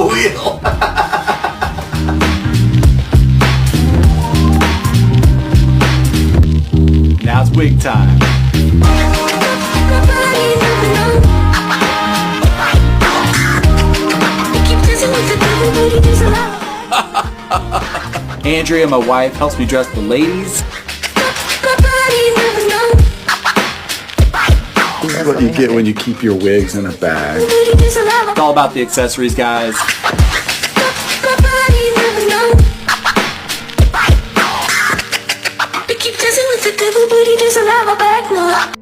Wheel. Now it's wig time. Andrea, my wife, helps me dress the ladies. This is what you get when you keep your wigs in a bag. It's all about the accessories, guys. Keep dancing with the devil, but he doesn't have a back, no.